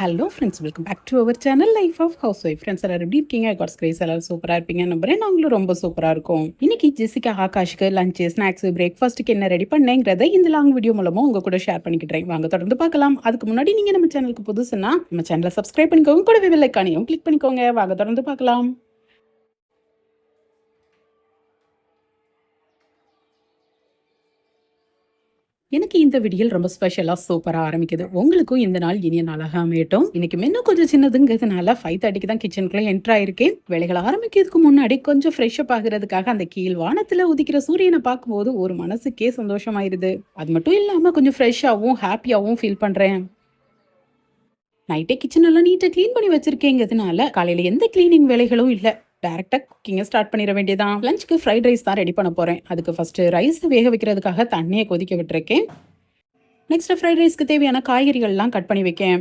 Hello friends, welcome back to our channel life of housewife. Friends எல்லாரும் எப்படி இருக்கீங்க? God's grace எல்லாரும் சூப்பராக இருப்பீங்க நம்புறேன். நாங்களும் ரொம்ப சூப்பராக இருக்கும். இன்னைக்கு ஜெசிகா ஆகாஷ்க்கு லஞ்ச், ஸ்நாக்ஸ், பிரேக்ஃபாஸ்ட்டுக்கு என்ன ரெடி பண்ணேங்கிறத இந்த லாங் வீடியோ மூலமா உங்க கூட ஷேர் பண்ணிக்கிட்டேன். வாங்க தொடர்ந்து பார்க்கலாம். அதுக்கு முன்னாடி நீங்க நம்ம சேனலுக்கு புதுசுன்னா நம்ம சேனலை சப்ஸ்கிரைப் பண்ணிக்கோங்க, கூடவே பெல் ஐகானையும் கிளிக் பண்ணிக்கோங்க. வாங்க தொடர்ந்து பார்க்கலாம். எனக்கு இந்த விடியல் ரொம்ப ஸ்பெஷலா சூப்பரா ஆரம்பிக்குது. உங்களுக்கும் இந்த நாள் இனிய நாளாக அமையட்டும். இன்னைக்கு மெனு கொஞ்சம் சின்னதுங்கிறதுனால 5:30க்கு தான் கிச்சனுக்குள்ள என்டர் ஆயிருக்கேன். வேலைகள் ஆரம்பிக்கிறதுக்கு முன்னாடி கொஞ்சம் ஃப்ரெஷ் அப் ஆகுறதுக்காக அந்த கீழ் வானத்துல உதிக்கிற சூரியனை பார்க்கும்போது ஒரு மனசுக்கே சந்தோஷமாயிருது. அது மட்டும் இல்லாம கொஞ்சம் ஃப்ரெஷ்ஷாவும் ஹாப்பியாவும் ஃபீல் பண்றேன். நைட்டே கிச்சன் எல்லாம் நீட்டா கிளீன் பண்ணி வச்சிருக்கேங்கிறதுனால காலையில எந்த கிளீனிங் வேலைகளும் இல்ல. டைரக்டா குக்கிங்க ஸ்டார்ட் பண்ணிட வேண்டியதான். லஞ்சுக்கு ஃப்ரைட் ரைஸ் தான் ரெடி பண்ண போறேன். அதுக்கு ஃபர்ஸ்ட் ரைஸ் வேக வைக்கிறதுக்காக தண்ணியை கொதிக்க விட்டுருக்கேன். நெக்ஸ்ட் ஃப்ரைட் ரைஸ்க்கு தேவையான காய்கறிகள்லாம் கட் பண்ணி வைக்கேன்.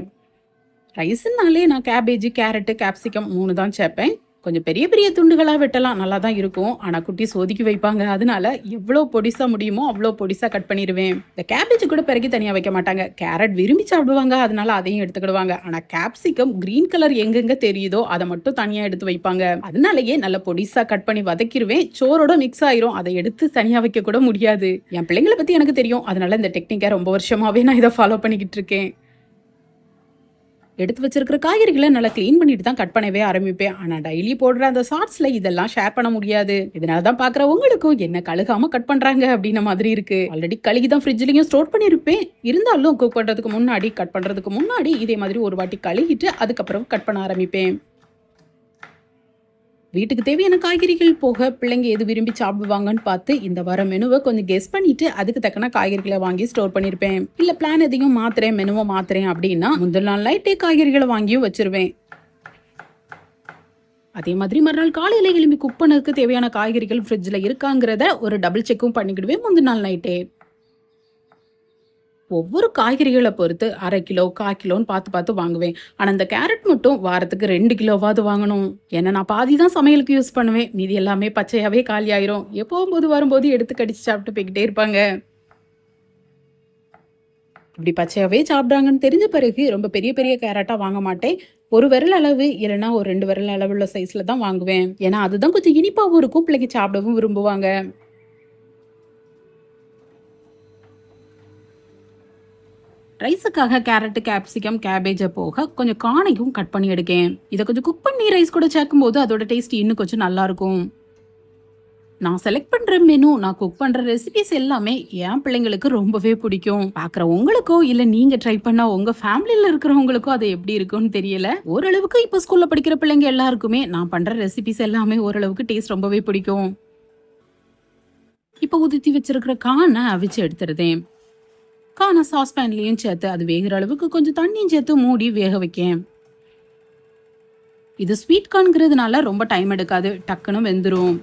ரைஸ்னாலே நான் கேபேஜ், கேரட்டு, கேப்சிகம் 3 தான் சேர்ப்பேன். கொஞ்சம் பெரிய பெரிய துண்டுகளா வெட்டலாம், நல்லா தான் இருக்கும். ஆனா குட்டி சோதிக்கு வைப்பாங்க, அதனால எவ்வளோ பொடிசா முடியுமோ அவ்வளோ பொடிசா கட் பண்ணிடுவேன். இந்த கேபேஜ் கூட பிறகு தனியா வைக்க மாட்டாங்க. கேரட் விரும்பி சாப்பிடுவாங்க, அதனால அதையும் எடுத்துக்கிடுவாங்க. ஆனா கேப்சிகம் கிரீன் கலர் எங்கெங்க தெரியுதோ அதை மட்டும் தனியா எடுத்து வைப்பாங்க. அதனாலயே நல்ல பொடிசா கட் பண்ணி வதக்கிடுவேன். சோரோட மிக்ஸ் ஆயிரும், அதை எடுத்து தனியா வைக்க கூட முடியாது. என் பிள்ளைங்களை பத்தி எனக்கு தெரியும், அதனால இந்த டெக்னிக்கை ரொம்ப வருஷமாவே நான் இதை ஃபாலோ பண்ணிக்கிட்டு இருக்கேன். எடுத்து வச்சிருக்கிற காய்கறிகளை நல்லா கிளீன் பண்ணிட்டு தான் கட் பண்ணவே ஆரம்பிப்பேன். ஆனா டெய்லி போடுற அந்த ஷார்ட்ஸ்ல இதெல்லாம் ஷேர் பண்ண முடியாது. இதனால தான் பாக்குற உங்களுக்கும் என்ன கழுகாம கட் பண்றாங்க அப்படின்ன மாதிரி இருக்கு. ஆல்ரெடி கழுகி தான் ஃப்ரிட்ஜ்லயும் ஸ்டோர் பண்ணிருப்பேன். இருந்தாலும் குக் பண்றதுக்கு முன்னாடி, கட் பண்றதுக்கு முன்னாடி இதே மாதிரி ஒரு வாட்டி கழுகிட்டு அதுக்கப்புறம் கட் பண்ண ஆரம்பிப்பேன். வீட்டுக்கு தேவையான காய்கறிகள் போக பிள்ளைங்க எது விரும்பி சாப்பிடுவாங்கன்னு பார்த்து இந்த வார மெனுவை கொஞ்சம் கெஸ் பண்ணிட்டு அதுக்கு தக்கன காய்கறிகளை வாங்கி ஸ்டோர் பண்ணிருப்பேன். இல்ல பிளான் எதையும் மாத்துறேன், மெனுவை மாத்துறேன் அப்படின்னா முந்தின நாள் நைட்டே காய்கறிகளை வாங்கியும் வச்சிருவேன். அதே மாதிரி மறுநாள் காலையில எழும்பி குக் பண்ணதுக்கு தேவையான காய்கறிகள் ஃப்ரிட்ஜ்ல இருக்காங்கிறத ஒரு டபுள் செக்கும் பண்ணிக்கிடுவேன் முந்தின நாள் நைட்டே. ஒவ்வொரு காய்கறிகளை பொறுத்து 1/2 கிலோ 1/4 கிலோன்னு பார்த்து பார்த்து வாங்குவேன். ஆனால் இந்த கேரட் மட்டும் வாரத்துக்கு 2 கிலோவாவது வாங்கணும். ஏன்னா நான் பாதி தான் சமையலுக்கு யூஸ் பண்ணுவேன், மீதி எல்லாமே பச்சையாவே காலி ஆயிரும். எப்போது வரும்போது எடுத்து கடிச்சு சாப்பிட்டு போய்கிட்டே இருப்பாங்க. இப்படி பச்சையாவே சாப்பிட்றாங்கன்னு தெரிஞ்ச பிறகு ரொம்ப பெரிய பெரிய கேரட்டா வாங்க மாட்டேன். ஒரு விரல் அளவு இல்லைன்னா ஒரு 2 விரல் அளவுள்ள சைஸ்ல தான் வாங்குவேன். ஏன்னா அதுதான் கொஞ்சம் இனிப்பாகவும் இருக்கும், பிள்ளைங்க சாப்பிடவும் விரும்புவாங்க. ரைஸுக்காக கேரட்டு, கேப்சிகம், கேபேஜை போக கொஞ்சம் கார்னையும் கட் பண்ணி எடுக்கேன். இதை கொஞ்சம் குக் பண்ணி ரைஸ் கூட சேர்க்கும் போது அதோட டேஸ்ட் இன்னும் கொஞ்சம் நல்லா இருக்கும். நான் செலக்ட் பண்ற மெனு, நான் குக் பண்ற ரெசிபிஸ் எல்லாமே என் பிள்ளைங்களுக்கு ரொம்பவே பிடிக்கும். பாக்குற உங்களுக்கோ இல்ல நீங்க ட்ரை பண்ணா உங்க ஃபேமிலியில இருக்கிறவங்களுக்கோ அது எப்படி இருக்கும்னு தெரியல. ஓரளவுக்கு இப்ப ஸ்கூல்ல படிக்கிற பிள்ளைங்க எல்லாருக்குமே நான் பண்ற ரெசிபிஸ் எல்லாமே ஓரளவுக்கு டேஸ்ட் ரொம்பவே பிடிக்கும். இப்ப உதித்தி வச்சிருக்கிற கானை அவிச்சு எடுத்துருதேன். கான சாஸ்பேன்லயும் சேர்த்து அது வேகிற அளவுக்கு கொஞ்சம் தண்ணியும் சேர்த்து மூடி வேக வைக்கேன். இது ஸ்வீட் கார்ன்ங்கிறதுனால ரொம்ப டைம் எடுக்காது, டக்குன்னு வெந்துரும்.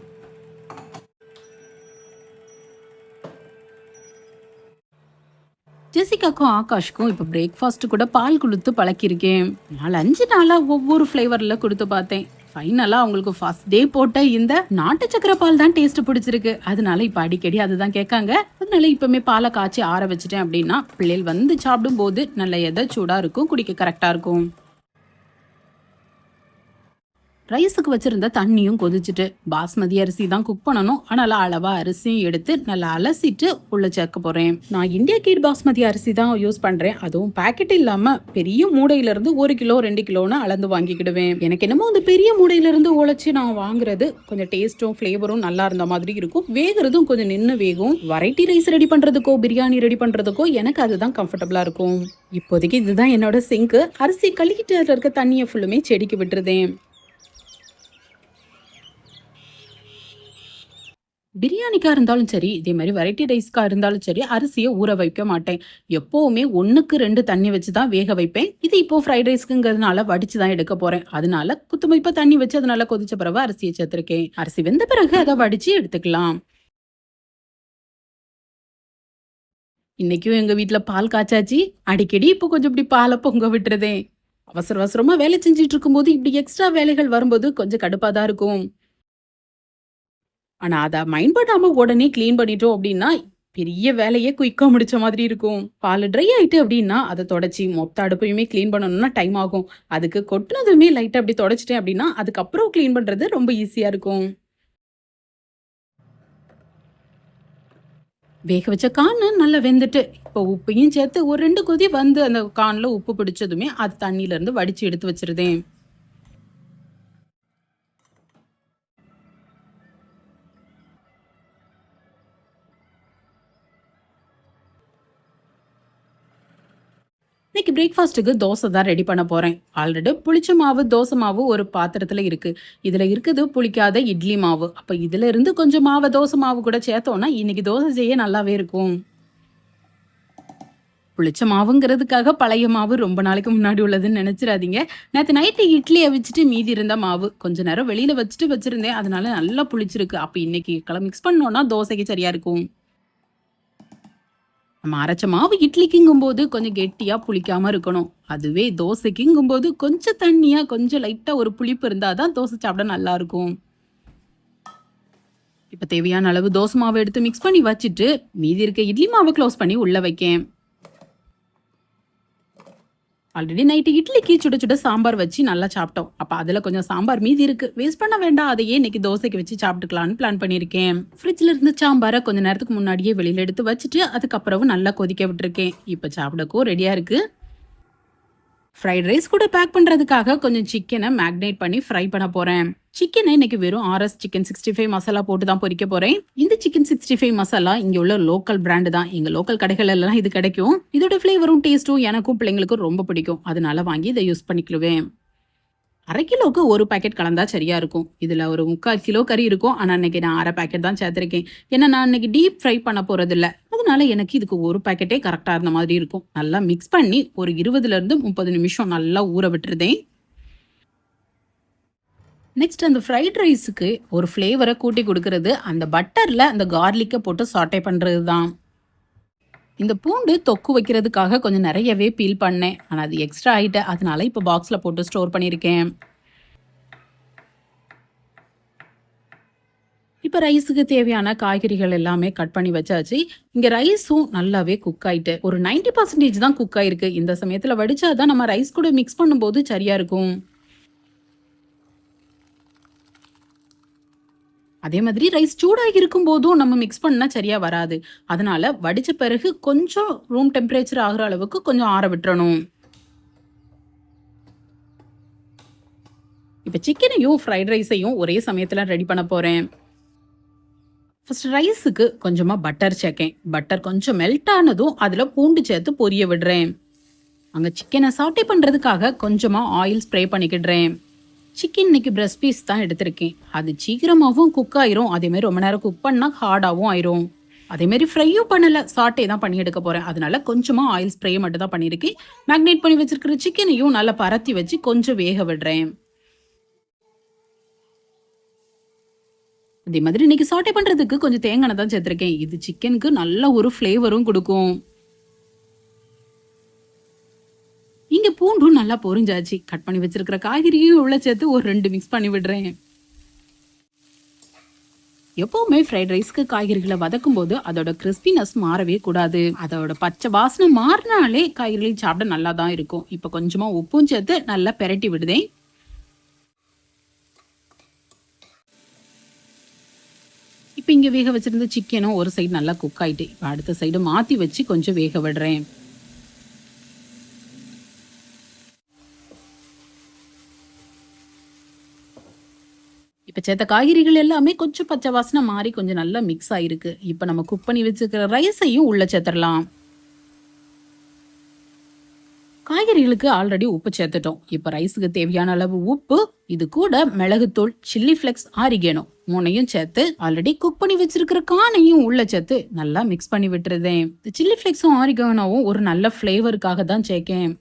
ஜெசிகாக்கும் ஆகாஷ்க்கும் இப்ப பிரேக்ஃபாஸ்ட் கூட பால் கொடுத்து பழக்கிருக்கேன். 4-5 நாளா ஒவ்வொரு ஃபிளேவர்ல கொடுத்து பார்த்தேன். ஃபைனலா அவங்களுக்கு ஃபர்ஸ்ட் டே போட்ட இந்த நாட்டு சக்கரை பால் தான் டேஸ்ட் பிடிச்சிருக்கு. அதனால இப்ப அடிக்கடி அதுதான் கேட்காங்க. அதனால இப்பவுமே பாலை காய்ச்சி ஆற வச்சுட்டேன் அப்படின்னா பிள்ளைகள் வந்து சாப்பிடும் போது நல்ல எதை சூடா இருக்கும், குடிக்க கரெக்டா இருக்கும். ரைஸுக்கு வச்சிருந்த தண்ணியும் கொதிச்சுட்டு, பாஸ்மதி அரிசி தான் குக் பண்ணணும். அதனால அளவா அரிசியும் எடுத்து நல்லா அலசிட்டு உள்ள சேர்க்க போறேன். நான் இந்தியா கேட் பாஸ்மதி அரிசி தான் யூஸ் பண்றேன். அதுவும் பேக்கெட் இல்லாம பெரிய மூடையில இருந்து 1 கிலோ 2 கிலோன்னு அளந்து வாங்கிக்கிடுவேன். எனக்கு என்னமோ அந்த பெரிய மூடையில இருந்து உழைச்சி நான் வாங்குறது கொஞ்சம் டேஸ்டும் ஃபிளேவரும் நல்லா இருந்த மாதிரி இருக்கும். வேகிறதும் கொஞ்சம் நின்று வேகும். வெரைட்டி ரைஸ் ரெடி பண்றதுக்கோ பிரியாணி ரெடி பண்றதுக்கோ எனக்கு அதுதான் கம்ஃபர்டபுளா இருக்கும். இப்போதைக்கு இதுதான் என்னோட சிங்க். அரிசி கழுகிட்டு இருக்க தண்ணியை ஃபுல்லுமே செடிக்கு விட்டுருதேன். பிரியாணிக்கா இருந்தாலும் சரி, இதே மாதிரி வெரைட்டி ரைஸ்க்கா இருந்தாலும் சரி, அரிசியை ஊற வைக்க மாட்டேன். எப்பவுமே 1க்கு 2 தண்ணி வச்சு தான் வேக வைப்பேன். இது இப்போ ஃப்ரைட் ரைஸ்க்குங்கிறதுனால வடிச்சு தான் எடுக்க போறேன். அதனால குத்துமதிப்பா தண்ணி வச்சு அதனால கொதிச்ச பிறகு அரிசியை சேர்த்திருக்கேன். அரிசி வெந்த பிறகு அதை வடிச்சு எடுத்துக்கலாம். இன்னைக்கும் எங்க வீட்டுல பால் காய்ச்சாச்சு. அடிக்கடி இப்போ கொஞ்சம் இப்படி பாலை பொங்க விட்டுறதே. அவசர அவசரமா வேலை செஞ்சுட்டு இருக்கும்போது இப்படி எக்ஸ்ட்ரா வேலைகள் வரும்போது கொஞ்சம் கடுப்பாதான் இருக்கும். ஆனா அத மைண்ட் பண்ணாம உடனே கிளீன் பண்ணிட்டோம் அப்படின்னா பெரிய வேலையே குயிக்கா முடிச்ச மாதிரி இருக்கும். பால் ட்ரை ஆயிட்டு அப்படின்னா அதை தொடச்சி மொத்த அடுப்பையுமே கிளீன் பண்ணணும்னா டைம் ஆகும். அதுக்கு கொட்டினதுமே லைட்டா அப்படி தொடச்சிட்டேன் அப்படின்னா அதுக்கப்புறம் கிளீன் பண்றது ரொம்ப ஈஸியா இருக்கும். வேக வச்ச கார்ன் நல்லா வெந்துட்டு, இப்போ உப்பையும் சேர்த்து ஒரு 2 கொதி வந்து அந்த கார்ன்ல உப்பு பிடிச்சதுமே அது தண்ணியில இருந்து வடிச்சு எடுத்து வச்சிருதேன். இன்னைக்கு பிரேக்ஃபாஸ்ட்டுக்கு தோசை தான் ரெடி பண்ண போறேன். ஆல்ரெடி புளிச்ச மாவு, தோசை மாவு ஒரு பாத்திரத்துல இருக்கு. இதுல இருக்குது புளிக்காத இட்லி மாவு. அப்ப இதுல இருந்து கொஞ்சம் மாவை தோசை மாவு கூட சேர்த்தோம்னா இன்னைக்கு தோசை செய்ய நல்லாவே இருக்கும். புளிச்ச மாவுங்கிறதுக்காக பழைய மாவு ரொம்ப நாளைக்கு முன்னாடி உள்ளதுன்னு நினைச்சிடாதீங்க. நேத்து நைட்டு இட்லி அவிச்சிட்டு மீதி இருந்த மாவு கொஞ்ச நேரம் வெளியில வச்சுட்டு வச்சிருந்தேன். அதனால நல்லா புளிச்சிருக்கு. அப்ப இன்னைக்கு மிக்ஸ் பண்ணோம்னா தோசைக்கு சரியா இருக்கும். நம்ம அரைச்ச மாவு இட்லிக்குங்கும்போது கொஞ்சம் கெட்டியா புளிக்காம இருக்கணும். அதுவே தோசைக்குங்கும்போது கொஞ்சம் தண்ணியா கொஞ்சம் லைட்டா ஒரு புளிப்பு இருந்தாதான் தோசை சாப்பிட நல்லா இருக்கும். இப்ப தேவையான அளவு தோசை மாவு எடுத்து மிக்ஸ் பண்ணி வச்சுட்டு மீதி இருக்க இட்லி மாவை க்ளோஸ் பண்ணி உள்ள வைக்கேன். ஆல்ரெடி நைட்டு இட்லிக்கு சுட சுட சாம்பார் வச்சு நல்லா சாப்பிட்டோம். அப்ப அதுல கொஞ்சம் சாம்பார் மீதி இருக்கு, வேஸ்ட் பண்ண வேண்டாம், அதையே இன்னைக்கு தோசைக்கு வச்சு சாப்பிட்டுக்கலாம்னு பிளான் பண்ணிருக்கேன். ஃப்ரிட்ஜ்ல இருந்து சாம்பாரை கொஞ்ச நேரத்துக்கு முன்னாடியே வெளியில எடுத்து வச்சுட்டு அதுக்கப்புறம் நல்லா கொதிக்க விட்டுருக்கேன். இப்ப சாப்பிடக்கும் ரெடியா இருக்கு. ஃப்ரைட் ரைஸ் கூட பேக் பண்றதுக்காக கொஞ்சம் சிக்கனை மேக்னேட் பண்ணி ஃப்ரை பண்ண போறேன். சிக்கனை இன்னைக்கு வெறும் ஆர்எஸ் சிக்கன் 65 மசாலா போட்டு தான் பொரிக்க போறேன். இந்த சிக்கன் 65 மசாலா இங்க உள்ள லோக்கல் பிராண்டு தான். எங்க லோக்கல் கடைகள் எல்லாம் இது கிடைக்கும். இதோட ஃபிளேவரும் டேஸ்ட்டும் எனக்கும் பிள்ளைங்களுக்கும் ரொம்ப பிடிக்கும். அதனால வாங்கி இதை யூஸ் பண்ணிக்குவேன். 1/2 கிலோக்கு ஒரு பாக்கெட் கலந்தா சரியா இருக்கும். இதுல ஒரு 3/4 கிலோ கறி இருக்கும். ஆனா இன்னைக்கு நான் 1/2 பாக்கெட் தான் சேர்த்திருக்கேன். ஏன்னா நான் இன்னைக்கு டீப் ஃப்ரை பண்ண போறது இல்ல. அதனால எனக்கு இதுக்கு ஒரு பாக்கெட்டே கரெக்டா இருந்த மாதிரி இருக்கும். நல்லா மிக்ஸ் பண்ணி ஒரு 20ல இருந்து 30 நிமிஷம் நல்லா ஊற விட்டுருதேன். நெக்ஸ்ட் அந்த ஃப்ரைட் ரைஸுக்கு ஒரு ஃப்ளேவரை கூட்டி கொடுக்கறது அந்த பட்டர்ல அந்த கார்லிக்கை போட்டு சாட்டே பண்றது தான். இந்த பூண்டு தொக்கு வைக்கிறதுக்காக கொஞ்சம் நிறையவே பீல் பண்ணேன். ஆனா அது எக்ஸ்ட்ரா ஆயிட்டு அதனால இப்ப பாக்ஸ்ல போட்டு ஸ்டோர் பண்ணிருக்கேன். இப்ப ரைஸுக்கு தேவையான காய்கறிகள் எல்லாமே கட் பண்ணி வச்சாச்சு. இங்க ரைஸும் நல்லாவே குக் ஆயிட்டு ஒரு 90% தான் குக் ஆயிருக்கு. இந்த சமயத்துல வடிச்சாதான் நம்ம ரைஸ் கூட மிக்ஸ் பண்ணும்போது சரியா இருக்கும். அதே மாதிரி ரைஸ் சூடாகி இருக்கும் போதும் நம்ம மிக்ஸ் பண்ணா சரியா வராது. அதனால வடிச்ச பிறகு கொஞ்சம் ரூம் டெம்பரேச்சர் ஆகுற அளவுக்கு கொஞ்சம் ஆற விட்டுறணும். இப்ப சிக்கனையும் ஃப்ரைட் ரைஸையும் ஒரே சமயத்துல ரெடி பண்ண போறேன். ஃபர்ஸ்ட் ரைஸுக்கு கொஞ்சமா பட்டர் சேர்க்கேன். பட்டர் கொஞ்சம் மெல்ட் ஆனதும் அதுல பூண்டு சேர்த்து பொரிய விடுறேன். அங்க சிக்கனை சாட்டே பண்றதுக்காக கொஞ்சமா ஆயில் ஸ்ப்ரே பண்ணிக்கிடுறேன். சிக்கன் இன்னைக்கு பிரஸ்ட் பீஸ் தான் எடுத்திருக்கேன். அது சீக்கிரமாவும் குக் ஆயிரும். அதே மாதிரி ரொம்ப நேரம் குக் பண்ணா ஹார்டாவும் ஆயிரும். அதே மாதிரி ஃப்ரையும் பண்ணல, சாட்டே தான் பண்ணி எடுக்க போறேன். அதனால கொஞ்சமா ஆயில் ஸ்ப்ரே மட்டும் தான் பண்ணிருக்கேன். மேக்னேட் பண்ணி வச்சிருக்கிற சிக்கனையும் நல்லா பரத்தி வச்சு கொஞ்சம் வேக விடுறேன். அதே மாதிரி இன்னைக்கு சாட்டே பண்றதுக்கு கொஞ்சம் தேங்காய் தான் சேர்த்திருக்கேன். இது சிக்கனுக்கு நல்ல ஒரு ஃபிளேவரும் கொடுக்கும். இங்க பூண்டும் நல்லா பொரிஞ்சாச்சு. கட் பண்ணி வச்சிருக்கிற காய்கறியும் உள்ள சேர்த்து ஒரு 2 மிக்ஸ் பண்ணி விடுறேன். எப்பவுமே ஃப்ரைட் ரைஸ்க்கு காய்கறிகளை வதக்கும் போது அதோட கிறிஸ்பினஸ் மாறவே கூடாது. அதோட பச்சை வாசனை மாறினாலே காய்கறிகள் சாப்பிட நல்லா தான் இருக்கும். இப்ப கொஞ்சமா உப்பும் சேர்த்து நல்லா பெரட்டி விடுதேன். இப்ப இங்க வேக வச்சிருந்த சிக்கனும் ஒரு சைடு நல்லா குக் ஆயிட்டு இப்ப அடுத்த சைடு மாத்தி வச்சு கொஞ்சம் வேக விடுறேன். இப்ப சேர்த்த காய்கறிகள் எல்லாமே கொஞ்சம் பச்சை வாசனை மாறி கொஞ்சம் நல்லா மிக்ஸ் ஆயிருக்கு. இப்ப நம்ம குக் பண்ணி வச்சிருக்கிற ரைஸையும் உள்ள சேர்த்துடலாம். காய்கறிகளுக்கு ஆல்ரெடி உப்பு சேர்த்துட்டோம். இப்ப ரைஸுக்கு தேவையான அளவு உப்பு, இது கூட மிளகுத்தூள், சில்லி பிளெக்ஸ், ஆரிகேனோ 3ஐயும் சேர்த்து ஆல்ரெடி குக் பண்ணி வச்சிருக்கிற கானையும் உள்ள சேர்த்து நல்லா மிக்ஸ் பண்ணி விட்டுருதேன். சில்லி பிளெக்ஸும் ஆரிகேனோவும் ஒரு நல்ல ஃபிளேவருக்காக தான் சேர்க்கேன்.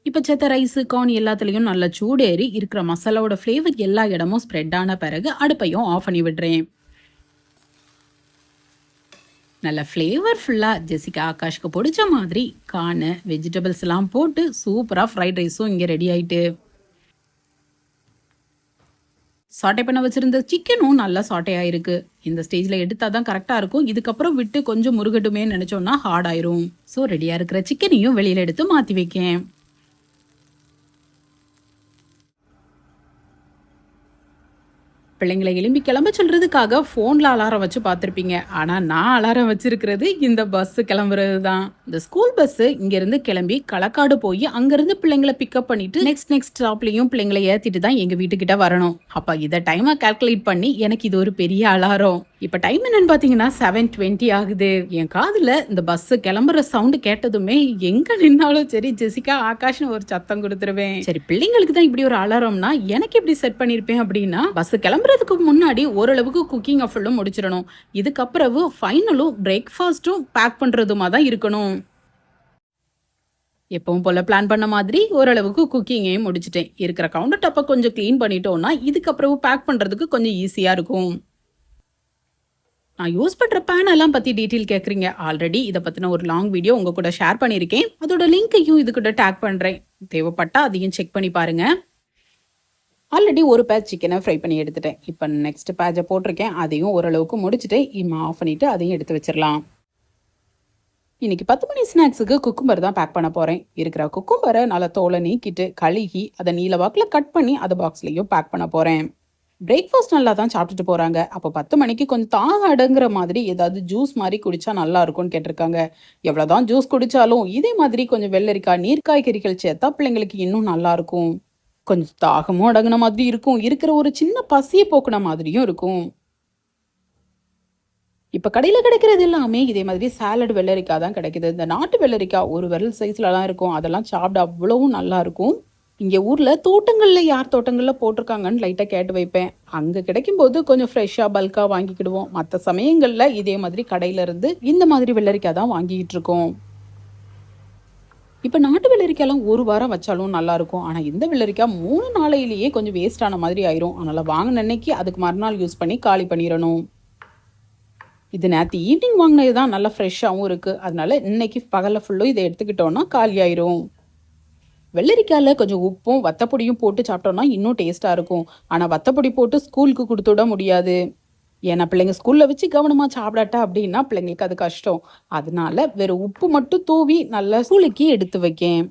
இப்ப சேர்த்த ரைஸ், கார்ன் எல்லாத்துலயும் நல்லா சூடேறி இருக்கிற மசாலாவோட ஃபிளேவர் எல்லா இடமும் ஸ்ப்ரெட் ஆன பிறகு அடுப்பையும் ஆஃப் பண்ணி விடுறேன். நல்ல ஃப்ளேவர்ஃபுல்லா ஜெசிகா ஆகாஷ்க்கு பிடிச்ச மாதிரி கார்ன், வெஜிடபிள்ஸ் எல்லாம் போட்டு சூப்பரா ஃப்ரைட் ரைஸும் இங்க ரெடி ஆயிட்டு. சாட்டை பண்ண வச்சிருந்த சிக்கனும் நல்லா சாட்டை ஆயிருக்கு. இந்த ஸ்டேஜ்ல எடுத்தாதான் கரெக்டா இருக்கும். இதுக்கப்புறம் விட்டு கொஞ்சம் முருகட்டுமே நினைச்சோம்னா ஹார்ட் ஆயிரும். ஸோ ரெடியா இருக்கிற சிக்கனையும் வெளியில எடுத்து மாத்தி வைக்கேன். பிள்ளைங்களை எலும்பி கிளம்ப சொல்றதுக்காக போன்ல அலாரம் வச்சு பார்த்திருப்பீங்க. ஆனா நான் அலாரம் வச்சிருக்கிறது இந்த பஸ் கிளம்புறது தான். இந்த ஸ்கூல் பஸ் இங்க இருந்து கிளம்பி களக்காடு போய் அங்கிருந்து பிள்ளைங்களை பிக்கப் பண்ணிட்டு நெக்ஸ்ட் ஸ்டாப்லயும் பிள்ளைங்களை ஏத்திட்டு தான் எங்க வீட்டுக்கிட்ட வரணும். அப்ப இதை டைமா கால்குலேட் பண்ணி எனக்கு இது ஒரு பெரிய அலாரம். இப்ப டைம் என்னன்னு பாத்தீங்கன்னா 7:20 ஆகுது. என் காதுல இந்த பஸ் கிளம்புற சவுண்ட் கேட்டதுமே எங்க நின்னாலும் சரி ஜெசிகா ஆகாஷ்னு ஒரு சத்தம் கொடுத்துருவேன். சரி பிள்ளைங்களுக்கு தான் இப்படி ஒரு அலாரம்னா எனக்கு எப்படி செட் பண்ணிருப்பேன் அப்படின்னா, பஸ் கிளம்புறதுக்கு முன்னாடி ஓரளவுக்கு குக்கிங் ஃபுல்லும் முடிச்சிடணும். இதுக்கப்புறம் ஃபைனலும் பிரேக்ஃபாஸ்டும் பேக் பண்றதுமா தான் இருக்கணும். எப்பவும் போல பிளான் பண்ண மாதிரி ஓரளவுக்கு குக்கிங்கையும் முடிச்சிட்டேன். இருக்கிற கவுண்டர் டாப்பை கொஞ்சம் கிளீன் பண்ணிட்டோம்னா இதுக்கப்புறம் பேக் பண்றதுக்கு கொஞ்சம் ஈஸியா இருக்கும். நான் யூஸ் பண்ற பேன் எல்லாம் பத்தி டீட்டெயில் கேக்குறீங்க. ஆல்ரெடி இதை பத்தின ஒரு லாங் வீடியோ உங்க கூட ஷேர் பண்ணிருக்கேன். அதோட லிங்கையும் இது கூட டேக் பண்றேன். தேவைப்பட்டா அதையும் செக் பண்ணி பாருங்க. ஆல்ரெடி ஒரு பேட்ச் சிக்கனை ஃப்ரை பண்ணி எடுத்துட்டேன். இப்போ நெக்ஸ்ட் பேட்சை போட்டிருக்கேன். அதையும் ஓரளவுக்கு முடிச்சுட்டு ஆஃப் பண்ணிட்டு அதையும் எடுத்து வச்சிடலாம். இன்னைக்கு 10 மணி ஸ்நாக்ஸுக்கு குக்கும்பர் தான் பேக் பண்ண போறேன். இருக்கிற குக்கும்பரை நல்லா தோலை நீக்கிட்டு கழுகி அதை நீல வாக்கில் கட் பண்ணி அதை பாக்ஸ்லயும் பேக் பண்ண போறேன். பிரேக்ஃபாஸ்ட் நல்லா தான் சாப்பிட்டுட்டு போறாங்க. அப்போ 10 மணிக்கு கொஞ்சம் தாக அடங்குற மாதிரி ஏதாவது ஜூஸ் மாதிரி குடிச்சா நல்லா இருக்கும்னு கேட்டிருக்காங்க. எவ்வளவுதான் ஜூஸ் குடிச்சாலும் இதே மாதிரி கொஞ்சம் வெள்ளரிக்காய் நீர் காய்கறிகள் சேர்த்தா பிள்ளைங்களுக்கு இன்னும் நல்லா இருக்கும். கொஞ்சம் தாகமும் அடங்குன மாதிரி இருக்கும். இருக்கிற ஒரு சின்ன பசியை போக்குன மாதிரியும் இருக்கும். இப்ப கடையில கிடைக்கிறது எல்லாமே இதே மாதிரி சாலட் வெள்ளரிக்காய் தான் கிடைக்குது. இந்த நாட்டு வெள்ளரிக்காய் ஒரு விரல் சைஸ்லலாம் இருக்கும். அதெல்லாம் சாப்பிட அவ்வளவும் நல்லா இருக்கும். இங்கே ஊரில் தோட்டங்களில் யார் தோட்டங்களில் போட்டிருக்காங்கன்னு லைட்டாக கேட்டு வைப்பேன். அங்கே கிடைக்கும்போது கொஞ்சம் ஃப்ரெஷ்ஷாக பல்காக வாங்கிக்கிடுவோம். மற்ற சமயங்களில் இதே மாதிரி கடையிலேருந்து இந்த மாதிரி வெள்ளரிக்காய் தான் வாங்கிக்கிட்டு இருக்கோம். இப்போ நாட்டு வெள்ளரிக்காயெல்லாம் ஒரு வாரம் வச்சாலும் நல்லாயிருக்கும். ஆனால் இந்த வெள்ளரிக்காய் 3 நாளையிலேயே கொஞ்சம் வேஸ்டான மாதிரி ஆயிரும். அதனால் வாங்கின அன்னைக்கு அதுக்கு மறுநாள் யூஸ் பண்ணி காலி பண்ணிடணும். இது நேற்று ஈவினிங் வாங்கினது தான் நல்லா ஃப்ரெஷ்ஷாகவும் இருக்குது. அதனால இன்னைக்கு பகலில் ஃபுல்லும் இதை எடுத்துக்கிட்டோன்னா காலி ஆயிரும். வெள்ளரிக்காயில் கொஞ்சம் உப்பும் வத்தப்பொடியும் போட்டு சாப்பிட்டோம்னா இன்னும் டேஸ்ட்டாக இருக்கும். ஆனால் வத்தப்பொடி போட்டு ஸ்கூலுக்கு கொடுத்து விட முடியாது. ஏன்னா பிள்ளைங்க ஸ்கூலில் வச்சு கவனமாக சாப்பிடாட்டா அப்படின்னா பிள்ளைங்களுக்கு அது கஷ்டம். அதனால வெறும் உப்பு மட்டும் தூவி நல்லா ஸ்கூலுக்கு எடுத்து வைக்கேன்.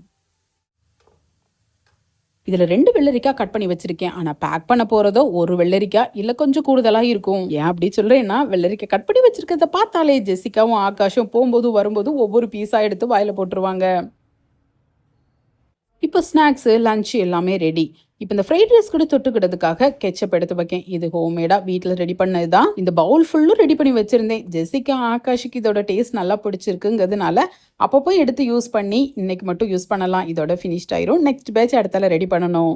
இதில் 2 வெள்ளரிக்காய் கட் பண்ணி வச்சிருக்கேன். ஆனால் பேக் பண்ண போகிறதோ ஒரு வெள்ளரிக்காய் இல்லை கொஞ்சம் கூடுதலாக இருக்கும். ஏன் அப்படி சொல்கிறேன்னா வெள்ளரிக்காய் கட் பண்ணி வச்சிருக்கிறத பார்த்தாலே ஜெசிகாவும் ஆகாஷும் போகும்போது வரும்போது ஒவ்வொரு பீஸாக எடுத்து வாயில் போட்டுருவாங்க. இப்போ ஸ்நாக்ஸு லஞ்சு எல்லாமே ரெடி. இப்போ இந்த ஃப்ரைட் ரைஸ் கூட தொட்டுக்கிட்டதுக்காக கெச்சப் எடுத்து வைக்கேன். இது ஹோம்மேடாக வீட்டில் ரெடி பண்ணது தான். இந்த பவுல் ஃபுல்லும் ரெடி பண்ணி வச்சுருந்தேன். ஜெசிகா ஆகாஷுக்கு இதோட டேஸ்ட் நல்லா பிடிச்சிருக்குங்கிறதுனால அப்பப்போ எடுத்து யூஸ் பண்ணி இன்னைக்கு மட்டும் யூஸ் பண்ணலாம். இதோட ஃபினிஷ்ட் ஆயிரும். நெக்ஸ்ட் பேட்ச் அடுத்தால ரெடி பண்ணணும்.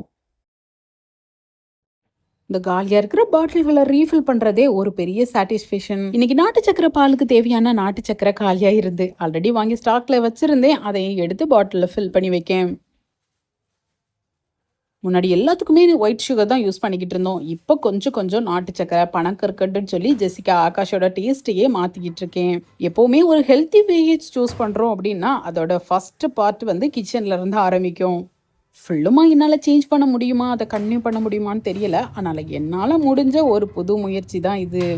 இந்த காலியாக இருக்கிற பாட்டில்களை ரீஃபில் பண்ணுறதே ஒரு பெரிய சாட்டிஸ்ஃபேக்ஷன். இன்னைக்கு நாட்டு சக்கரை பாலுக்கு தேவையான நாட்டு சக்கரை காலியாக இருந்து ஆல்ரெடி வாங்கி ஸ்டாக்ல வச்சுருந்தேன். அதையும் எடுத்து பாட்டிலில் ஃபில் பண்ணி வைக்கேன். முன்னாடி எல்லாத்துக்குமே ஒயிட் சுகர் தான் யூஸ் பண்ணிக்கிட்டு இருந்தோம். இப்போ கொஞ்சம் கொஞ்சம் நாட்டு சக்கரை பனக்கற்கண்டுன்னு சொல்லி ஜெசிகா ஆகாஷோட டேஸ்ட்டையே மாற்றிக்கிட்டு இருக்கேன். எப்போவுமே ஒரு ஹெல்த்தி வேஜ் சூஸ் பண்ணுறோம் அப்படின்னா அதோட ஃபர்ஸ்ட் பார்ட் வந்து கிச்சன்ல இருந்து ஆரம்பிக்கும். ஃபுல்லுமா என்னால் சேஞ்ச் பண்ண முடியுமா, அதை கன்டினியூ பண்ண முடியுமான்னு தெரியல. அதனால் என்னால் முடிஞ்ச ஒரு புது முயற்சி தான் இது.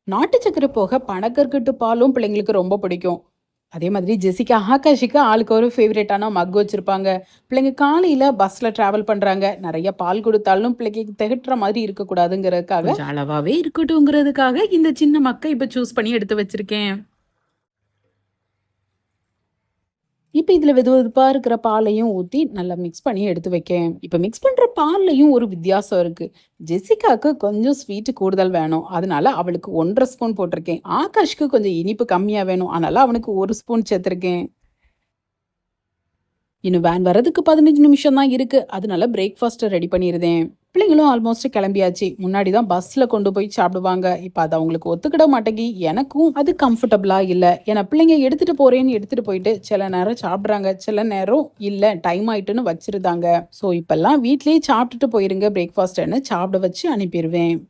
நாட்டு சக்கரை போக பனக்கற்கட்டு பாலும் பிள்ளைங்களுக்கு ரொம்ப பிடிக்கும். அதே மாதிரி ஜெசிகா ஆகாஷுக்கு ஆளுக்கு ஒரு ஃபேவரட்டான மக் வச்சுருப்பாங்க. பிள்ளைங்க காலையில் பஸ்ஸில் ட்ராவல் பண்ணுறாங்க. நிறைய பால் கொடுத்தாலும் பிள்ளைங்களுக்கு திகட்டுற மாதிரி இருக்கக்கூடாதுங்கிறதுக்காக அளவாகவே இருக்கட்டும்ங்கிறதுக்காக இந்த சின்ன மக்கை இப்போ சூஸ் பண்ணி எடுத்து வச்சுருக்கேன். இப்போ இதில் வெதுவெதுப்பாக இருக்கிற பாலையும் ஊற்றி நல்லா மிக்ஸ் பண்ணி எடுத்து வைக்கேன். இப்போ மிக்ஸ் பண்ணுற பால்லையும் ஒரு வித்தியாசம் இருக்குது. ஜெசிகாவுக்கு கொஞ்சம் ஸ்வீட்டு கூடுதல் வேணும். அதனால அவளுக்கு 1.5 ஸ்பூன் போட்டிருக்கேன். ஆகாஷ்க்கு கொஞ்சம் இனிப்பு கம்மியாக வேணும். அதனால அவனுக்கு 1 ஸ்பூன் சேர்த்துருக்கேன். இன்னும் வேன் வரதுக்கு 15 நிமிஷம் தான் இருக்குது. அதனால பிரேக்ஃபாஸ்ட்டை ரெடி பண்ணிடுதேன். பிள்ளைங்களும் ஆல்மோஸ்ட் கிளம்பியாச்சு. முன்னாடி தான் பஸ்ஸில் கொண்டு போய் சாப்பிடுவாங்க. இப்போ அது அவங்களுக்கு ஒத்துக்கிட மாட்டேங்கி எனக்கும் அது கம்ஃபர்டபுளாக இல்லை. ஏன்னா பிள்ளைங்க எடுத்துகிட்டு போகிறேன்னு எடுத்துகிட்டு போயிட்டு சில நேரம் சாப்பிட்றாங்க, சில நேரம் இல்லை டைம் ஆயிட்டுன்னு வச்சிருந்தாங்க. ஸோ இப்போல்லாம் வீட்லேயே சாப்பிட்டுட்டு போயிருங்க பிரேக்ஃபாஸ்ட்டுன்னு சாப்பிட வச்சு அனுப்பிடுவேன்.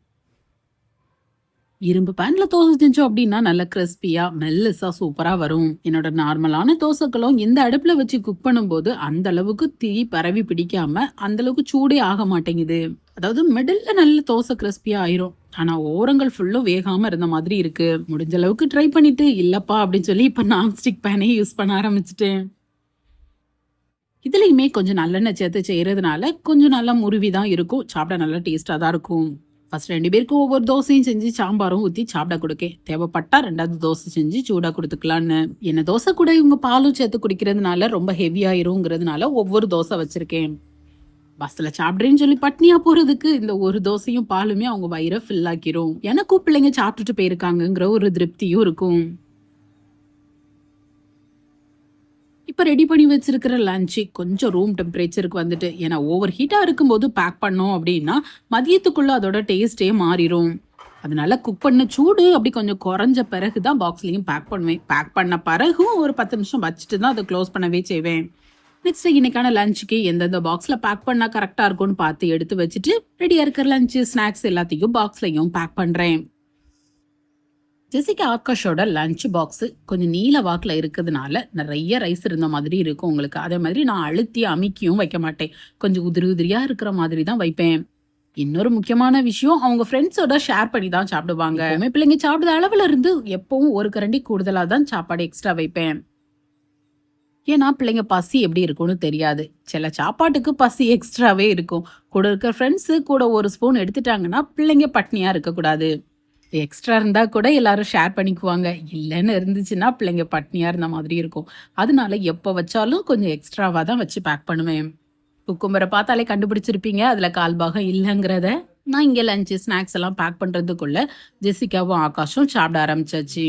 இரும்பு பேன்ல தோசை செஞ்சோம் அப்படின்னா நல்ல கிறிஸ்பியா மெல்லிசா சூப்பரா வரும். என்னோட நார்மலான தோசைகளும் இந்த அடுப்புல வச்சு குக் பண்ணும்போது அந்த அளவுக்கு தீ பரவி பிடிக்காம அந்த அளவுக்கு சூடே ஆக மாட்டேங்குது. அதாவது மிடில்ல நல்ல தோசை கிறிஸ்பியா ஆயிரும். ஆனா ஓரங்கள் ஃபுல்லும் வேகாம இருந்த மாதிரி இருக்கு. முடிஞ்ச அளவுக்கு ட்ரை பண்ணிட்டு இல்லப்பா அப்படின்னு சொல்லி இப்ப நான்ஸ்டிக் பேனே யூஸ் பண்ண ஆரம்பிச்சிட்டேன். இதுலயுமே கொஞ்சம் நல்லெண்ணெய் சேர்த்து செய்யறதுனால கொஞ்சம் நல்லா முருவி தான் இருக்கும். சாப்பிட நல்லா டேஸ்டா தான் இருக்கும். ஃபர்ஸ்ட் 2 பேருக்கும் ஒவ்வொரு தோசையும் செஞ்சு சாம்பாரும் ஊத்தி சாப்பிட கொடுக்கேன். தேவைப்பட்டா 2வது தோசை செஞ்சு சூடா கொடுத்துக்கலான்னு. என்ன தோசை கூட இவங்க பாலும் சேர்த்து குடிக்கிறதுனால ரொம்ப ஹெவியாயிருங்கிறதுனால ஒவ்வொரு தோசை வச்சிருக்கேன். பஸ்ல சாப்பிடுறேன்னு சொல்லி பட்னியா போறதுக்கு இந்த ஒரு தோசையும் பாலுமே அவங்க வயிறை ஃபில் ஆக்கிரும். எனக்கும் பிள்ளைங்க சாப்பிட்டுட்டு போயிருக்காங்கங்கிற ஒரு திருப்தியும் இருக்கும். இப்ப ரெடி பண்ணி வச்சிருக்கிற லஞ்ச் கொஞ்சம் ரூம் டெம்பரேச்சருக்கு வந்துட்டு, ஏன்னா ஓவர் ஹீட்டா இருக்கும்போது பேக் பண்ணோம் அப்படின்னா மதியத்துக்குள்ள அதோட டேஸ்டே மாறிடும். அதனால குக் பண்ண சூடு அப்படி கொஞ்சம் குறைஞ்ச பிறகு தான் பாக்ஸ்லயும் பேக் பண்ணுவேன். பேக் பண்ண பிறகும் ஒரு 10 நிமிஷம் வச்சுட்டு தான் அதை க்ளோஸ் பண்ணவே செய்வேன். நெக்ஸ்ட் இன்னைக்கான லஞ்சுக்கு எந்தெந்த பாக்ஸ்ல பேக் பண்ணா கரெக்டா இருக்கும்னு பார்த்து எடுத்து வச்சுட்டு ரெடியா இருக்கிற லஞ்ச் ஸ்நாக்ஸ் எல்லாத்தையும் பாக்ஸ்லயும் பேக் பண்றேன். ஜெசிகா ஆகாஷோட லஞ்ச் பாக்ஸ் கொஞ்சம் நீல வாக்குல இருக்கிறதுனால நிறைய ரைஸ் இருந்த மாதிரி இருக்கும் உங்களுக்கு. அதே மாதிரி நான் அழுத்தி அமுக்கியும் வைக்க மாட்டேன். கொஞ்சம் உதிரி உதிரியா இருக்கிற மாதிரி தான் வைப்பேன். இன்னொரு முக்கியமான விஷயம், அவங்க ஃப்ரெண்ட்ஸோட ஷேர் பண்ணி தான் சாப்பிடுவாங்க. பிள்ளைங்க சாப்பிடுற அளவுல இருந்து எப்பவும் ஒரு கரண்டி கூடுதலா தான் சாப்பாடு எக்ஸ்ட்ரா வைப்பேன். ஏன்னா பிள்ளைங்க பசி எப்படி இருக்கும்னு தெரியாது. சில சாப்பாட்டுக்கு பசி எக்ஸ்ட்ராவே இருக்கும். கூட இருக்கிற ஃப்ரெண்ட்ஸ் கூட ஒரு ஸ்பூன் எடுத்துட்டாங்கன்னா பிள்ளைங்க பட்னியா இருக்கக்கூடாது. எக்ஸ்ட்ரா இருந்தா கூட எல்லாரும் ஷேர் பண்ணிக்குவாங்க. இல்லைன்னு இருந்துச்சுன்னா பிள்ளைங்க பட்னியா இருந்த மாதிரி இருக்கும். அதனால எப்ப வச்சாலும் கொஞ்சம் எக்ஸ்ட்ராவா தான் வச்சு பேக் பண்ணுவேன். குக்கும்பரை பார்த்தாலே கண்டுபிடிச்சிருப்பீங்க அதுல 1/4 பாகம் இல்லைங்கிறத. நான் இங்க லஞ்சு ஸ்நாக்ஸ் எல்லாம் பேக் பண்றதுக்குள்ள ஜெசிகாவும் ஆகாஷும் சாப்பிட ஆரம்பிச்சாச்சு.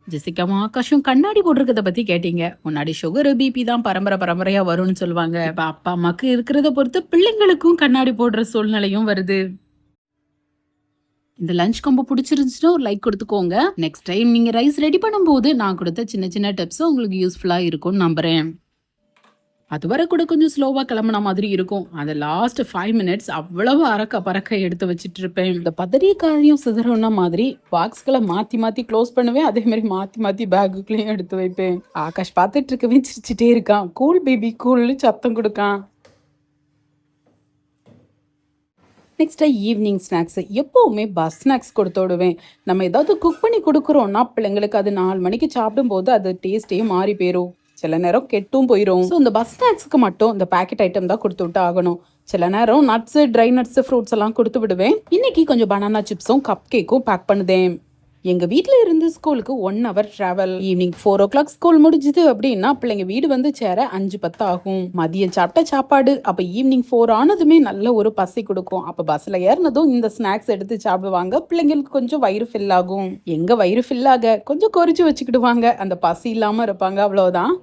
ஜெசிகாவும் ஆகாஷும் கண்ணாடி போட்டிருக்கிறத பத்தி கேட்டீங்க. முன்னாடி சுகர் பிபி தான் பரம்பரையா வரும்னு சொல்லுவாங்க. இப்ப அப்பா அம்மாக்கு இருக்கிறத பொறுத்து பிள்ளைங்களுக்கும் கண்ணாடி போடுற சூழ்நிலையும் வருது. இந்த லஞ்ச் ரொம்ப பிடிச்சிருந்துச்சுன்னா ஒரு லைக் கொடுத்துக்கோங்க. நெக்ஸ்ட் டைம் நீங்க ரைஸ் ரெடி பண்ணும்போது நான் கொடுத்த சின்ன சின்ன டிப்ஸ் உங்களுக்கு யூஸ்ஃபுல்லா இருக்கும்னு நம்புறேன். அதுவரை கூட கொஞ்சம் ஸ்லோவா கிளம்புன மாதிரி இருக்கும். அந்த லாஸ்ட் 5 மினிட்ஸ் அவ்வளவு அறக்க பறக்க எடுத்து வச்சிட்டு இருப்பேன். இந்த பதறிய காரியம் சிதறன மாதிரி பாக்ஸ்களை மாத்தி மாத்தி க்ளோஸ் பண்ணுவேன். அதே மாதிரி மாத்தி மாத்தி பேக்குக்குள்ளேயும் எடுத்து வைப்பேன். ஆகாஷ் பார்த்துட்டு இருக்கவே சிரிச்சுட்டே இருக்கான். கூல் பேபி கூல்னு சத்தம் கொடுக்கான். நெக்ஸ்ட் ஈவினிங் ஸ்நாக்ஸ் எப்போவுமே பஸ் ஸ்நாக்ஸ் கொடுத்து விடுவேன். நம்ம ஏதாவது குக் பண்ணி கொடுக்குறோம்னா பிள்ளைங்களுக்கு அது 4 மணிக்கு சாப்பிடும்போது அது டேஸ்டே மாறி போயிடும். சில நேரம் கெட்டும் போயிடும். ஸோ இந்த பஸ் ஸ்நாக்ஸ்க்கு மட்டும் இந்த பேக்கெட் ஐட்டம் தான் கொடுத்து விட்டு ஆகணும். சில நேரம் நட்ஸ், ட்ரை நட்ஸ், ஃப்ரூட்ஸ் எல்லாம் கொடுத்து விடுவேன். இன்னைக்கு கொஞ்சம் பனானா சிப்ஸும் கப் கேக்கும் பேக் பண்ணுதேன். எங்க வீட்டுல இருந்து ஸ்கூலுக்கு 1 hour travel. Evening 4 o'clock school முடிஞ்சுது அப்படின்னா பிள்ளைங்க வீடு வந்து சேர 5:10 ஆகும். மதியம் சாப்பிட்ட சாப்பாடு அப்ப ஈவினிங் 4 ஆனதுமே நல்ல ஒரு பசி கொடுக்கும். அப்ப பஸ்ல ஏறினதும் இந்த ஸ்நாக்ஸ் எடுத்து சாப்பிடுவாங்க. பிள்ளைங்களுக்கு கொஞ்சம் வயிறு ஃபில் ஆகும். எங்க வயிறு ஃபில் ஆக கொஞ்சம் கொறிச்சு வச்சுக்கிடுவாங்க. அந்த பசி இல்லாம இருப்பாங்க, அவ்வளவுதான்.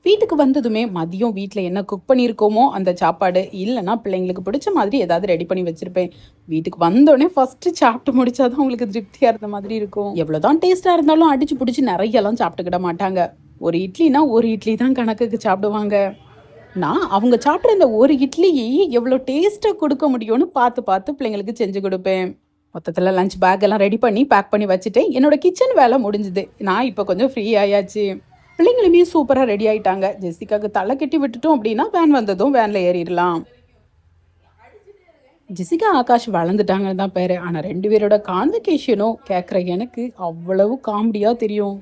வீட்டுக்கு வந்ததுமே மதியம் வீட்டில் என்ன குக் பண்ணியிருக்கோமோ அந்த சாப்பாடு இல்லைன்னா பிள்ளைங்களுக்கு பிடிச்ச மாதிரி ஏதாவது ரெடி பண்ணி வச்சிருப்பேன். வீட்டுக்கு வந்தோடனே ஃபர்ஸ்ட் சாப்பிட்டு முடிச்சாதான் உங்களுக்கு திருப்தியாக இருந்த மாதிரி இருக்கும். எவ்வளோதான் டேஸ்ட்டாக இருந்தாலும் அடிச்சு பிடிச்சி நிறையெல்லாம் சாப்பிட்டுக்கிட மாட்டாங்க. ஒரு இட்லினா ஒரு இட்லி தான் கணக்குக்கு சாப்பிடுவாங்க. நான் அவங்க சாப்பிட்ற இந்த ஒரு இட்லியை எவ்வளோ டேஸ்ட்டாக கொடுக்க முடியும்னு பார்த்து பார்த்து பிள்ளைங்களுக்கு செஞ்சு கொடுப்பேன். மொத்தத்தில் லஞ்ச் பேக் எல்லாம் ரெடி பண்ணி பேக் பண்ணி வச்சுட்டேன். என்னோட கிச்சன் வேலை முடிஞ்சுது. நான் இப்போ கொஞ்சம் ஃப்ரீ ஆயாச்சு. பிள்ளைங்களுமே சூப்பராக ரெடி ஆயிட்டாங்க. ஜெசிகாவுக்கு தலை கட்டி விட்டுட்டோம் அப்படின்னா வேன் வந்ததும் வேனில் ஏறிடலாம். ஜெசிகா ஆகாஷ் வளர்ந்துட்டாங்கன்னு தான் பேர். ஆனால் 2 பேரோட கான்வெகேஷனும் கேட்குற எனக்கு அவ்வளவு காமெடியாக தெரியும்.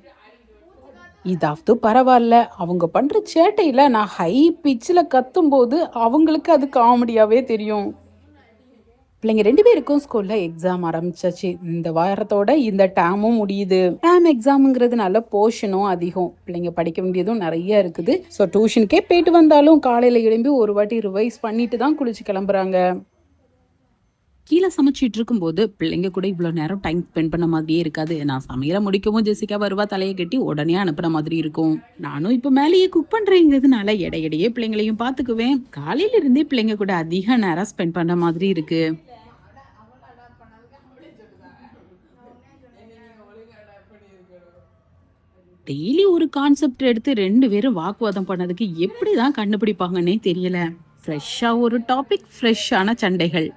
இதாவது பரவாயில்ல, அவங்க பண்ணுற சேட்டையில் நான் ஹை பிச்சில் கத்தும்போது அவங்களுக்கு அது காமெடியாகவே தெரியும். பிள்ளைங்க 2 பேருக்கும் ஸ்கூல்ல எக்ஸாம் ஆரம்பிச்சாச்சு. இந்த வாரத்தோட இந்த டேமும் முடியுது. டேம் எக்ஸாமுங்கிறதுனால போர்ஷனும் அதிகம். பிள்ளைங்க படிக்க வேண்டியதும் நிறைய இருக்குது. ஸோ டியூஷனுக்கே போயிட்டு வந்தாலும் காலையில் எழும்பி ஒரு வாட்டி ரிவைஸ் பண்ணிட்டு தான் குளிச்சு கிளம்புறாங்க. கீழே சமைச்சிட்டு இருக்கும்போது பிள்ளைங்க கூட இவ்வளோ நேரம் டைம் ஸ்பெண்ட் பண்ண மாதிரியே இருக்காது. நான் சமையலை முடிக்கவும் ஜெசிகா வருவா, தலையை கட்டி உடனே அனுப்புன மாதிரி இருக்கும். நானும் இப்போ மேலேயே குக் பண்ணுறேங்கிறதுனால இடையிடையே பிள்ளைங்களையும் பார்த்துக்குவேன். காலையில இருந்தே பிள்ளைங்க கூட அதிக நேரம் ஸ்பெண்ட் பண்ண மாதிரி இருக்கு. டெய்லி ஒரு கான்செப்ட் எடுத்து 2 பேரும் வாக்குவாதம் பண்ணதுக்கு எப்படி தான் கண்டுபிடிப்பாங்கன்னே தெரியல. ஃப்ரெஷ்ஷாக ஒரு டாபிக், ஃப்ரெஷ்ஷான சண்டைகள்.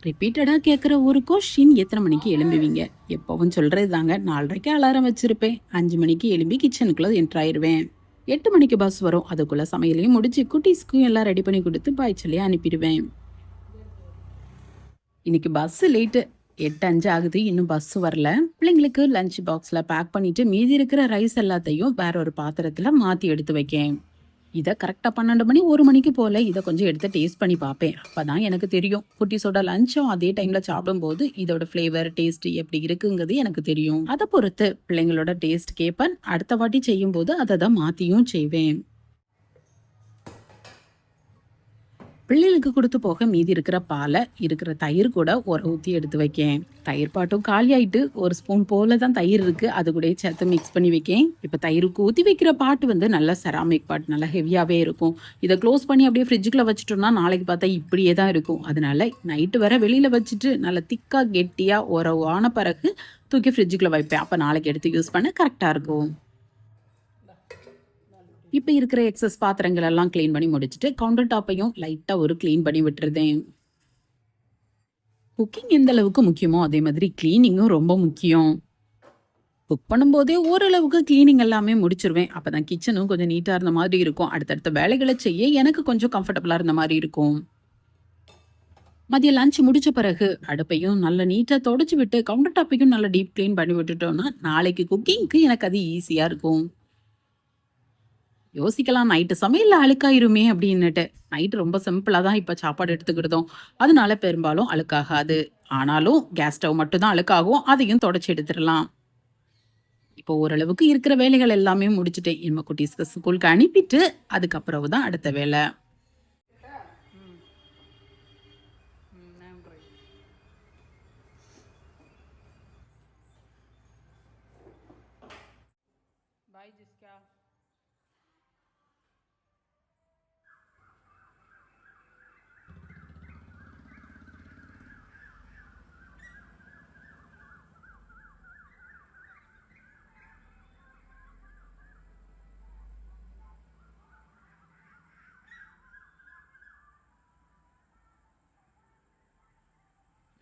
ரிப்பீட்டடா கேட்குற ஒரு கொஸ்டின், எத்தனை மணிக்கு எழும்புவீங்க? எப்பவும் சொல்றது தாங்க. 4:30க்கு அலாரம் வச்சிருப்பேன். 5 மணிக்கு எழும்பி கிச்சனுக்குள்ள என்டர் ஆயிருவேன். 8 மணிக்கு பஸ் வரும். அதுக்குள்ள சமையலையும் முடிச்சு குட்டீஸ்க்கும் எல்லாம் ரெடி பண்ணி கொடுத்து பாய் சொல்லி அனுப்பிடுவேன். இன்னைக்கு பஸ் லேட்டு. 8:05 ஆகுது. இன்னும் பஸ் வரல. பிள்ளைங்களுக்கு லஞ்ச் பாக்ஸ்ல பேக் பண்ணிட்டு மீதி இருக்கிற ரைஸ் எல்லாத்தையும் வேற ஒரு பாத்திரத்துல மாத்தி எடுத்து வைக்கேன். இதை கரெக்டாக 12 மணி 1 மணிக்கு போல் இதை கொஞ்சம் எடுத்து டேஸ்ட் பண்ணி பார்ப்பேன். அப்போ தான் எனக்கு தெரியும் குட்டீஸோட லஞ்சும் அதே டைமில் சாப்பிடும்போது இதோட ஃப்ளேவர் டேஸ்ட் எப்படி இருக்குங்கிறது எனக்கு தெரியும். அதை பொறுத்து பிள்ளைங்களோட டேஸ்ட் கேட்பேன். அடுத்த வாட்டி செய்யும்போது அதை தான் மாற்றியும் செய்வேன். பிள்ளைகளுக்கு கொடுத்து போக மீதி இருக்கிற பாலை இருக்கிற தயிர் கூட ஊற்றி எடுத்து வைக்கேன். தயிர் பாட்டும் காலி ஆயிட்டு. ஒரு ஸ்பூன் போல தான் தயிர் இருக்கு. அது கூட சேர்த்து மிக்ஸ் பண்ணி வைக்கேன். இப்போ தயிருக்கு ஊற்றி வைக்கிற பாட்டு வந்து நல்லா செராமிக் பாட், நல்லா ஹெவியாகவே இருக்கும். இதை க்ளோஸ் பண்ணி அப்படியே ஃப்ரிட்ஜுக்குள்ள வச்சுட்டோம்னா நாளைக்கு பார்த்தா இப்படியே தான் இருக்கும். அதனால நைட்டு வர வெளியில வச்சுட்டு நல்லா திக்கா கெட்டியா ஆன பிறகு தூக்கி ஃப்ரிட்ஜுக்குள்ள வைப்பேன். அப்போ நாளைக்கு எடுத்து யூஸ் பண்ண கரெக்டாக இருக்கும். இப்போ இருக்கிற எக்ஸஸ் பாத்திரங்கள் எல்லாம் க்ளீன் பண்ணி முடிச்சுட்டு கவுண்டர் டாப்பையும் லைட்டாக ஒரு க்ளீன் பண்ணி விட்டுருதேன். குக்கிங் எந்த அளவுக்கு முக்கியமோ அதே மாதிரி க்ளீனிங்கும் ரொம்ப முக்கியம். குக் பண்ணும்போதே ஓரளவுக்கு க்ளீனிங் எல்லாமே முடிச்சிருவேன். அப்போ தான் கிச்சனும் கொஞ்சம் நீட்டாக இருந்த மாதிரி இருக்கும். அடுத்தடுத்த வேலைகளை செய்ய எனக்கு கொஞ்சம் கம்ஃபர்டபுளாக இருந்த மாதிரி இருக்கும். மதியம் லஞ்ச் முடிச்ச பிறகு அடுப்பையும் நல்லா நீட்டாக தொடச்சி விட்டு கவுண்டர் டாப்பையும் நல்லா டீப் க்ளீன் பண்ணி விட்டுட்டோம்னா நாளைக்கு குக்கிங்க்கு எனக்கு அது ஈஸியாக இருக்கும். யோசிக்கலாம், நைட்டு சமையல்ல அழுக்காயிருமே அப்படின்னுட்டு. நைட்டு ரொம்ப சிம்பிளா தான் இப்ப சாப்பாடு எடுத்துக்கிட்டோம். அதனால பெரும்பாலும் அழுக்காகாது. ஆனாலும் கேஸ் ஸ்டவ் மட்டும் தான் அழுக்காகும். அதையும் தொடச்சி எடுத்துடலாம். இப்போ ஓரளவுக்கு இருக்கிற வேலைகள் எல்லாமே முடிச்சுட்டேன். இனிமே குட்டீஸ்க்கு ஸ்கூலுக்கு அனுப்பிட்டு அதுக்கப்புறம் தான் அடுத்த வேலை.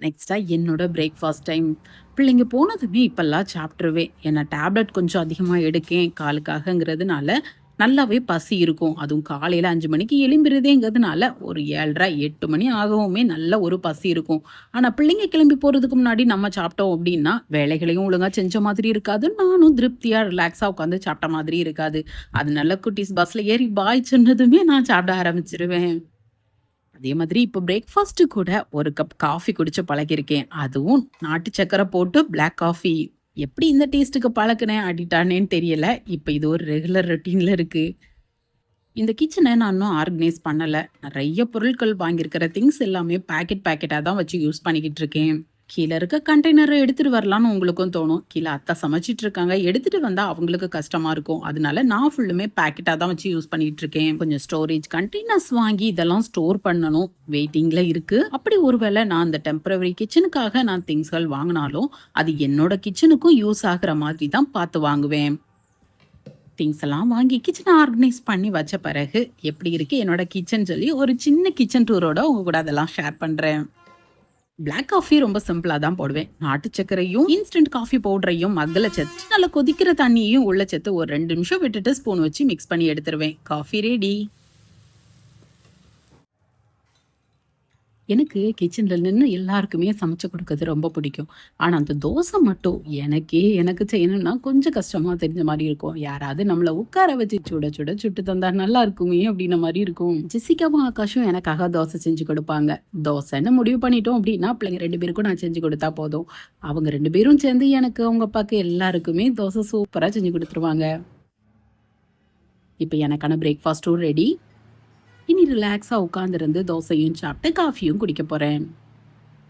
நெக்ஸ்டா என்னோட பிரேக்ஃபாஸ்ட் டைம். பிள்ளைங்க போனதுமே இப்பெல்லாம் சாப்பிட்ருவேன். ஏன்னா டேப்லெட் கொஞ்சம் அதிகமாக எடுக்கேன் காலுக்காகங்கிறதுனால நல்லாவே பசி இருக்கும். அதுவும் காலையில் 5 மணிக்கு எழும்பிடுறதேங்கிறதுனால ஒரு 7:30 8 மணி ஆகவுமே நல்ல ஒரு பசி இருக்கும். ஆனால் பிள்ளைங்க கிளம்பி போகிறதுக்கு முன்னாடி நம்ம சாப்பிட்டோம் அப்படின்னா வேலைகளையும் ஒழுங்காக செஞ்ச மாதிரி இருக்காது. நானும் திருப்தியாக ரிலாக்ஸாக உட்காந்து சாப்பிட்ட மாதிரி இருக்காது. அதனால குட்டீஸ் பஸ்ஸில் ஏறி பாய் சொன்னதுமே நான் சாப்பிட ஆரம்பிச்சிருவேன். அதே மாதிரி இப்போ பிரேக்ஃபாஸ்ட்டு கூட ஒரு கப் காஃபி குடிச்சு பழகியிருக்கேன். அதுவும் நாட்டு சக்கரை போட்டு பிளாக் காஃபி. எப்படி இந்த டேஸ்ட்டுக்கு பழக்கினேன் அடிட்டானேன்னு தெரியல. இப்போ இது ஒரு ரெகுலர் ரொட்டீன்ல இருக்கு. இந்த கிச்சனை நான் இன்னும் ஆர்கனைஸ் பண்ணல. நிறைய பொருட்கள் வாங்கியிருக்கிற திங்ஸ் எல்லாமே பேக்கெட்டா தான் வச்சு யூஸ் பண்ணிக்கிட்டு இருக்கேன். கீழே இருக்க கண்டெய்னரை எடுத்துட்டு வரலான்னு உங்களுக்கும் தோணும். கீழே அத்தை சமைச்சிட்டு இருக்காங்க. எடுத்துட்டு வந்தா அவங்களுக்கு கஷ்டமா இருக்கும். அதனால நான் ஃபுல்லுமே பேக்கெட்டா தான் வச்சு யூஸ் பண்ணிட்டு இருக்கேன். கொஞ்சம் ஸ்டோரேஜ் கண்டெய்னர்ஸ் வாங்கி இதெல்லாம் ஸ்டோர் பண்ணணும். வெயிட்டிங்ல இருக்கு. அப்படி ஒருவேளை நான் இந்த டெம்பரவரி கிச்சனுக்காக நான் திங்ஸ்கள் வாங்கினாலும் அது என்னோட கிச்சனுக்கும் யூஸ் ஆகுற மாதிரி தான் பார்த்து வாங்குவேன். திங்ஸ் எல்லாம் வாங்கி கிச்சனை ஆர்கனைஸ் பண்ணி வச்ச பிறகு எப்படி இருக்கு என்னோட கிச்சன் சொல்லி ஒரு சின்ன கிச்சன் டூரோட உங்க கூட அதெல்லாம் ஷேர் பண்றேன். பிளாக் காஃபி ரொம்ப சிம்பிளா தான் போடுவேன். நாட்டு சர்க்கரையும் இன்ஸ்டன்ட் காஃபி பவுடரையும் மக்களை சேர்த்து நல்லா கொதிக்கிற தண்ணியையும் உள்ள சேர்த்து ஒரு 2 நிமிஷம் விட்டுட்டு ஸ்பூன் வச்சு மிக்ஸ் பண்ணி எடுத்துருவேன். Coffee ready. எனக்கு கிச்சன்ல நின்று எல்லாருக்குமே சமைச்சு கொடுக்கறது ரொம்ப பிடிக்கும். ஆனா அந்த தோசை மட்டும் எனக்கு செய்யணும்னா கொஞ்சம் கஷ்டமா தெரிஞ்ச மாதிரி இருக்கும். யாராவது நம்மள உட்கார வச்சு சுட சுட சுட்டு தந்தா நல்லா இருக்குமே அப்படின்ன மாதிரி இருக்கும். ஜெசிகாவும் ஆகாஷும் எனக்காக தோசை செஞ்சு கொடுப்பாங்க. தோசைன்னு முடிவு பண்ணிட்டோம் அப்படின்னா பிள்ளைங்க 2 பேருக்கும் நான் செஞ்சு கொடுத்தா போதும். அவங்க 2 பேரும் சேர்ந்து எனக்கு அவங்க அப்பாக்கு எல்லாருக்குமே தோசை சூப்பரா செஞ்சு கொடுத்துருவாங்க. இப்போ எனக்கான பிரேக்ஃபாஸ்ட்டும் ரெடி. இனி ரிலாக்ஸாக உட்காந்துருந்து தோசையும் சாப்பிட்டு காஃபியும் குடிக்க போகிறேன்.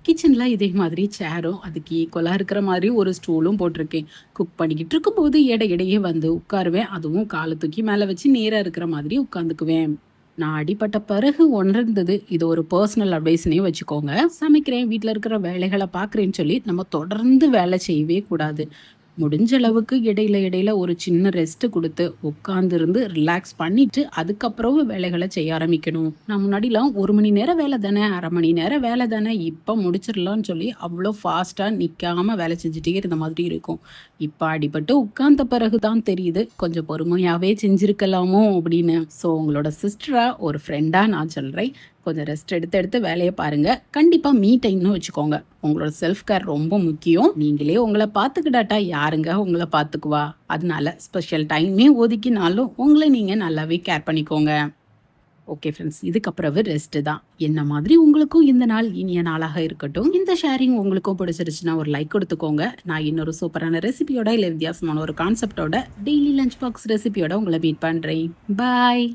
கிச்சனில் இதே மாதிரி சேரும் அதுக்கு ஈக்குவலாக இருக்கிற மாதிரி ஒரு ஸ்டூலும் போட்டிருக்கேன். குக் பண்ணிக்கிட்டு இருக்கும்போது இடையிடையே வந்து உட்காருவேன். அதுவும் காலை தூக்கி மேலே வச்சு நேராக இருக்கிற மாதிரி உட்காந்துக்குவேன். நான் அடிப்பட்ட பிறகு உணர்ந்தது, இது ஒரு பர்சனல் அட்வைஸ்னே வச்சுக்கோங்க. சமைக்கிறேன், வீட்டில் இருக்கிற வேலைகளை பார்க்குறேன்னு சொல்லி நம்ம தொடர்ந்து வேலை செய்யவே கூடாது. முடிஞ்ச அளவுக்கு இடையில இடையில ஒரு சின்ன ரெஸ்ட் கொடுத்து உட்காந்துருந்து ரிலாக்ஸ் பண்ணிட்டு அதுக்கப்புறம் வேலைகளை செய்ய ஆரம்பிக்கணும். நான் முன்னாடிலாம் 1 மணி நேரம் வேலை தானே, 1/2 மணி நேரம் வேலை தானே, இப்போ முடிச்சிடலாம்னு சொல்லி அவ்வளோ ஃபாஸ்ட்டாக நிற்காம வேலை செஞ்சுட்டே இருந்த மாதிரி இருக்கும். இப்போ அடிபட்டு உட்கார்ந்த பிறகு தான் தெரியுது கொஞ்சம் பொறுமையாகவே செஞ்சுருக்கலாமோ அப்படின்னு. ஸோ உங்களோட சிஸ்டராக ஒரு ஃப்ரெண்டாக நான் சொல்கிறேன், கொஞ்சம் ரெஸ்ட் எடுத்து எடுத்து வேலையை பாருங்க. கண்டிப்பா மீ டைம்னு வச்சுக்கோங்க. உங்களோட செல்ஃப் கேர் ரொம்ப முக்கியம். நீங்களே உங்களை பார்த்துக்கிட்டாட்டா யாருங்க உங்களை பார்த்துக்குவா? அதனால ஸ்பெஷல் டைமே ஒதுக்கினாலும் உங்களை நீங்க நல்லாவே கேர் பண்ணிக்கோங்க. ஓகே ஃப்ரெண்ட்ஸ், இதுக்கப்புறம் ரெஸ்ட் தான். என்ன மாதிரி உங்களுக்கும் இந்த நாள் இனிய நாளாக இருக்கட்டும். இந்த ஷேரிங் உங்களுக்கும் பிடிச்சிருச்சுன்னா ஒரு லைக் கொடுத்துக்கோங்க. நான் இன்னொரு சூப்பரான ரெசிபியோட இல்லை வித்தியாசமான ஒரு கான்செப்டோட டெய்லி லஞ்ச் பாக்ஸ் ரெசிபியோட உங்களை மீட் பண்றேன். பாய்.